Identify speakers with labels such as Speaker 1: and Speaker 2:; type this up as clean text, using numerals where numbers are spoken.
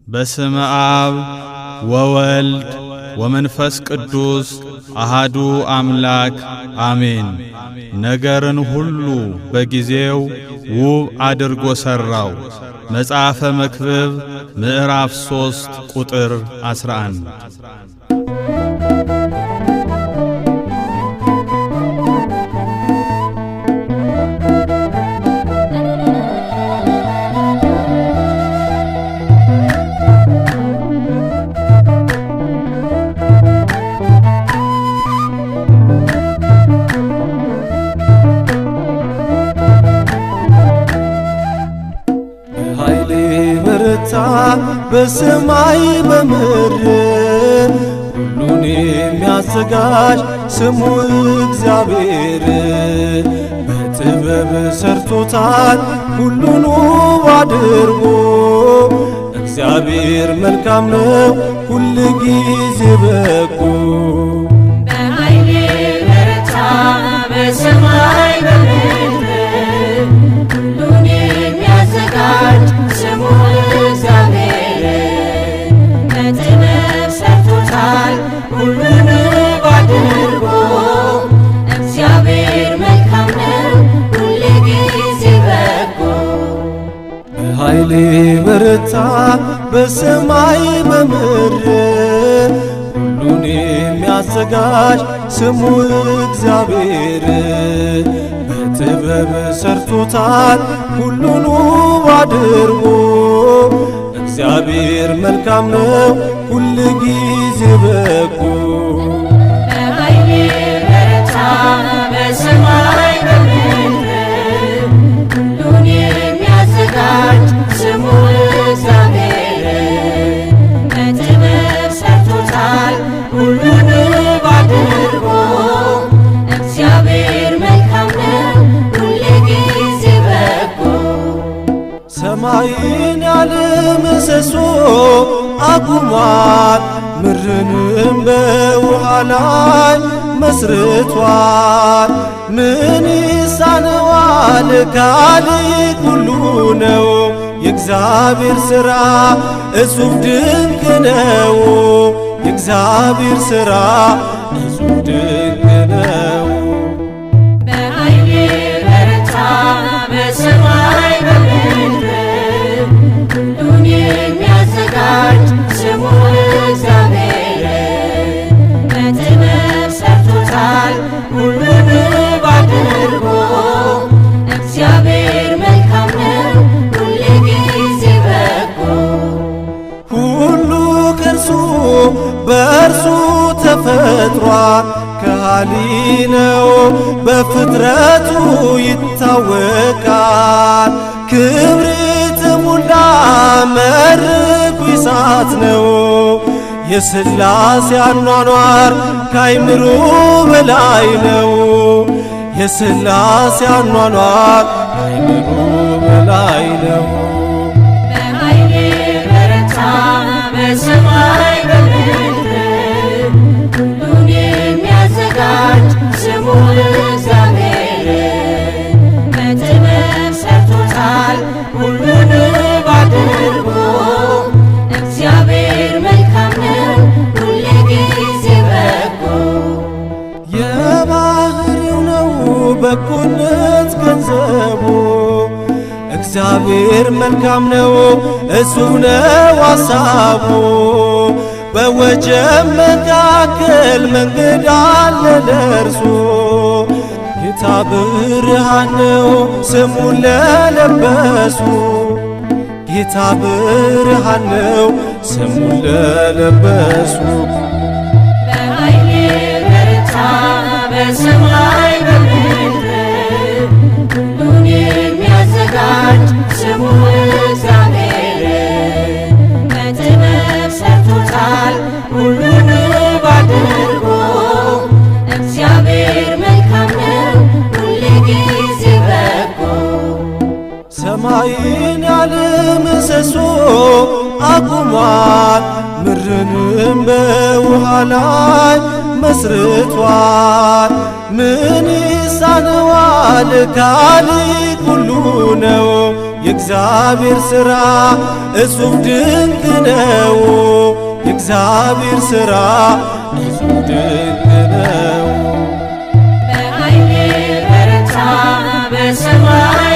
Speaker 1: በስመ አብ ወወልድ ወመንፈስ ቅዱስ አሃዱ አምላክ አሜን። ነገርን ሁሉ በጊዜው ውብ አድርጎ ሠራው። መጽሐፈ መክብብ ምዕራፍ 3 ቁጥር 11።
Speaker 2: በሰማይ በምድር ሁሉን የሚያዘጋጅ ስሙ እግዚአብሔር። በጥበብ ሰርቶታል ሁሉን ውብ አድርጎ። እግዚአብሔር መልካም ነው ሁል ጊዜ በጎ።
Speaker 3: በኃይል በረታ በሰማይ በምድር ሁሉን የሚያዘጋጅ ስሙ ሁሉን ውብ አድርጎ። እግዚአብሔር መልካም ነው ሁል ጊዜ በጎ።
Speaker 2: በኃይል በረታ በሰማይ በምድር ሁሉን የሚያዘጋጅ ስሙ እግዚአብሔር። በጥበብ ሰርቶታል ሁሉን ውብ አድርጎ። እግዚአብሔር መልካም ነው ሁል ጊዜ በጎ።
Speaker 3: በኃይል በረታ በሰማይ በምድር ሁሉን የሚያዘጋጅ ስሙ እግዚአብሔር። በጥበብ ሰርቶታል ሁሉን ውብ አድርጎ። እግዚአብሔር መልካም ነው ሁል ጊዜ በጎ።
Speaker 2: ሰማይን ያለ ምሰሶ አቁሟል፣ ምድርንም በውሃ ላይ መስርቷል። ምን ይሳነዋል? ካሊቅ ሁሉ ነው። የእግዚአብሔር ሥራ እጹብ ድንቅ ነው። የእግዚአብሔር ሥራ እጹብ ድንቅ ነው።
Speaker 3: በኃይል በረታ በሰማይ በምድር ሁሉን የሚያዘጋጅ ስሙ እግዚአብሔር። በጥበብ ሰርቶታል ሁሉን ውብ አድርጎ። እግዚአብሔር መልካም ነው ሁል ጊዜ በጎ።
Speaker 2: ሁሉ ከእርሱ በእርሱ ተፈጥሯል። ከሃሊ ነው በፍጥረቱ ይታወቃል። ክብር የተሞላ መርቁ እሳት ነው። የሥላሴ አኗኗር ከአይምሮ በላይ ነው። የሥላሴ አኗኗር ከአይምሮ በላይ ነው።
Speaker 3: በኃይል በረታ በሰማይ በምድር ሁሉን የሚያዘጋጅ ስሙ እግዚአብሔር። በጥበብ ሰርቶታል ሁሉን ውብ አድርጎ። እግዚአብሔር መልካም ነው ሁል ጊዜ በጎ።
Speaker 2: የባህሪው ነው በጎነት ገንዘቡ። እግዚአብሔር መልካም ነው እጹብ ነው ሐሳቡ። በወጀብ መካከል መንገድ አለ ለእርሱ። ጌታ ብርሃን ነው ስሙን ለለበሱ። ጌታ ብርሃን ነው ስሙን ለለበሱ።
Speaker 3: በኃይል በረታ በሰማይ በምድር ሁሉን የሚያዘጋጅ ስሙ እግዚአብሔር። በጥበብ ሰርቶታል ሁሉን ውብ አድርጎ። እግዚአብሔር መልካም ነው ሁል ጊዜ በጎ።
Speaker 2: ሰማይን ያለ ምሰሶ አቁሟል፣ ምድርንም በውሃ ላይ መስርቷል። ምን ይሳነዋል? ካሊቅ ሁሉ ነው። የእግዚአብሔር ሥራ እጹብ ድንቅ ነው። የእግዚአብሔር ሥራ እጹብ ድንቅ ነው።
Speaker 3: በኃይል በረታ በሰማይ